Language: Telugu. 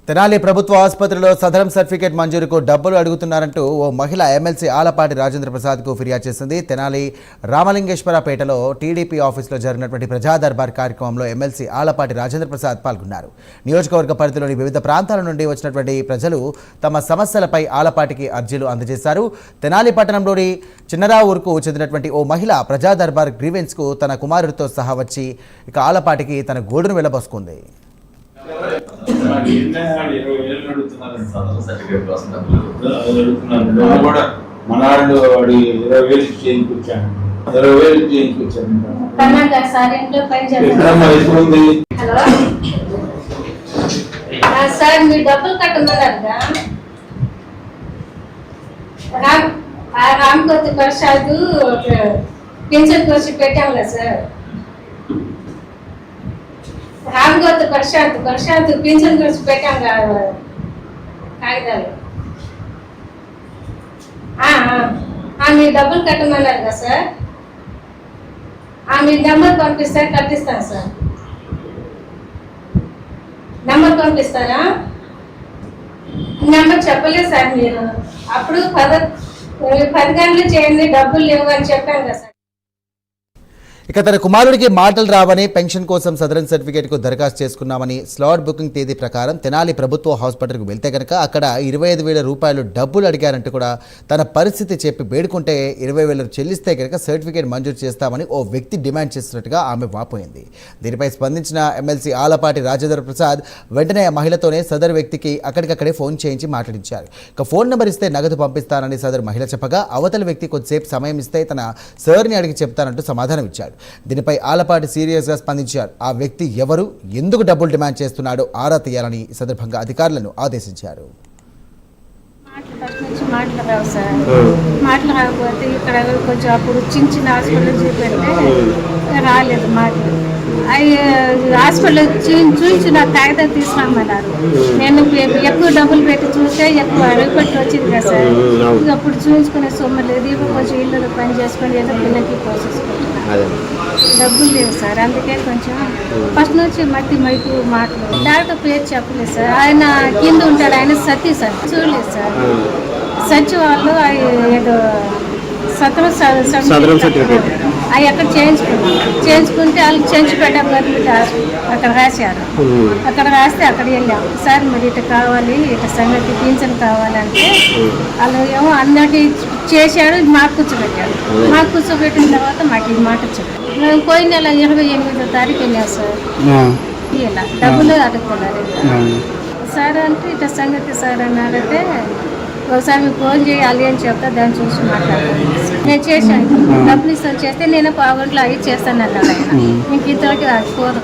తెనాలి ప్రభుత్వ ఆసుపత్రిలో సదరం సర్టిఫికేట్ మంజూరుకు డబ్బులు అడుగుతున్నారంటూ ఓ మహిళ ఎమ్మెల్సీ ఆలపాటి రాజేంద్ర ప్రసాద్కు ఫిర్యాదు చేసింది. తెనాలి రామలింగేశ్వరపేటలో టీడీపీ ఆఫీసులో జరిగినటువంటి ప్రజా దర్బార్ కార్యక్రమంలో ఎమ్మెల్సీ ఆలపాటి రాజేంద్ర ప్రసాద్ పాల్గొన్నారు. నియోజకవర్గ పరిధిలోని వివిధ ప్రాంతాల నుండి వచ్చినటువంటి ప్రజలు తమ సమస్యలపై ఆలపాటికి అర్జీలు అందజేశారు. తెనాలి పట్టణంలోని చిన్నరావూరుకు చెందినటువంటి ఓ మహిళ ప్రజా దర్బార్ గ్రీవెన్స్కు తన కుమారుడితో సహా వచ్చి ఇక ఆలపాటికి తన గోడును వెళ్లబోసుకుంది. మనాడు వాడి 20,000 చేయించుకొచ్చాను. 20,000 చేయించుకొచ్చాను. సార్ మీరు డబ్బులు కట్టమన్నారుగా రామకొత్తి ప్రసాద్ పెన్షన్ కోసం పెట్టాము కదా సార్. రామగోత్రి ప్రశాంత్ పింఛన్ కోసం పెట్టాం కాగితాలు. మీరు డబ్బులు కట్టమన్నారు కదా సార్. మీరు నెంబర్ పంపిస్తారు, కట్టిస్తాను సార్. నెంబర్ పంపిస్తారా? నెంబర్ చెప్పలేదు సార్. మీరు అప్పుడు 10 గంటలు చేయండి, డబ్బులు లేవు అని చెప్పాను కదా సార్. ఇక తన కుమారుడికి మాటలు రావని పెన్షన్ కోసం సదరన్ సర్టిఫికేట్కు దరఖాస్తు చేసుకున్నామని స్లాట్ బుకింగ్ తేదీ ప్రకారం తెనాలి ప్రభుత్వ హాస్పిటల్కు వెళ్తే కనుక అక్కడ 25,000 రూపాయలు డబ్బులు అడిగారంటూ కూడా తన పరిస్థితి చెప్పి వేడుకుంటే 20,000 చెల్లిస్తే కనుక సర్టిఫికేట్ మంజూరు చేస్తామని ఓ వ్యక్తి డిమాండ్ చేస్తున్నట్టుగా ఆమె వాపోయింది. దీనిపై స్పందించిన ఎమ్మెల్సీ ఆలపాటి రాజేంద్ర ప్రసాద్ వెంటనే ఆ మహిళతోనే సదరు వ్యక్తికి అక్కడికక్కడే ఫోన్ చేయించి మాట్లాడించారు. ఇక ఫోన్ నెంబర్ ఇస్తే నగదు పంపిస్తానని సదరు మహిళ చెప్పగా అవతల వ్యక్తి కొద్దిసేపు సమయం ఇస్తే తన సార్ని అడిగి చెప్తానంటూ సమాధానం ఇచ్చాడు. దీనిపై ఆలపాటి సీరియస్గా స్పందించారు. ఆ వ్యక్తి ఎవరు, ఎందుకు డబ్బులు డిమాండ్ చేస్తున్నాడో ఆరా తీయాలని సందర్భంగా అధికారులను ఆదేశించారు. మాటలు రావు సార్. మాటలు రాకపోతే ఇక్కడ కొంచెం అప్పుడు చిన్న హాస్పిటల్ చూపెడితే రాలేదు మాటలు. అవి హాస్పిటల్ చూసి నా కాగితం తీసుకురామన్నారు. నేను ఎక్కువ డబ్బులు పెట్టి చూస్తే ఎక్కువ రిపోర్ట్ వచ్చింది కదా సార్. అప్పుడు చూసుకునే సొమ్ము లేదు. ఇప్పుడు కొంచెం ఇల్లు పని చేసుకొని ఏదో పిల్లలకి పోసేసుకుంటున్నాను. డబ్బులు లేవు సార్. అందుకే కొంచెం ఫస్ట్ నుంచి మైకు మాటలు. డాక్టర్ పేరు చెప్పలేదు సార్. ఆయన కింద ఉంటాడు, ఆయన సతీ సార్. చూడలేదు సార్. సచివాళ్ళు ఏదో సదరం సర్టిఫికేట్ అవి అక్కడ చేయించుకుంటే వాళ్ళు చేయించిపేట గవర్నమెంట్ అక్కడ రాశారు. అక్కడ రాస్తే అక్కడ వెళ్ళాం సార్. మరి ఇటు కావాలి, ఇటు సంగతి పింఛన్ కావాలంటే వాళ్ళు ఏమో అన్నట్టు చేశాడు. మాకు కూర్చోబెట్టాడు. మాకు కూర్చోబెట్టిన తర్వాత మాకు ఈ మాట చెప్పాడు. మేము పోయిన నెల 28వ తారీఖు వెళ్ళాం సార్. ఇలా డబ్బులు అడుగుతున్నారు సార్. అంటే ఇటు సంగతి సార్ అన్నారైతే ఒకసారి మీకు ఫోన్ చేయాలి అని చెప్తా, దాన్ని చూసి మాట్లాడాలి. నేను చేశాను. డబ్బులు ఇస్తాను చేస్తే నేను 1/4 గంటలో అవి చేస్తాను అన్నాడు ఆయన. ఇంక ఇతరులకి అది పోదు.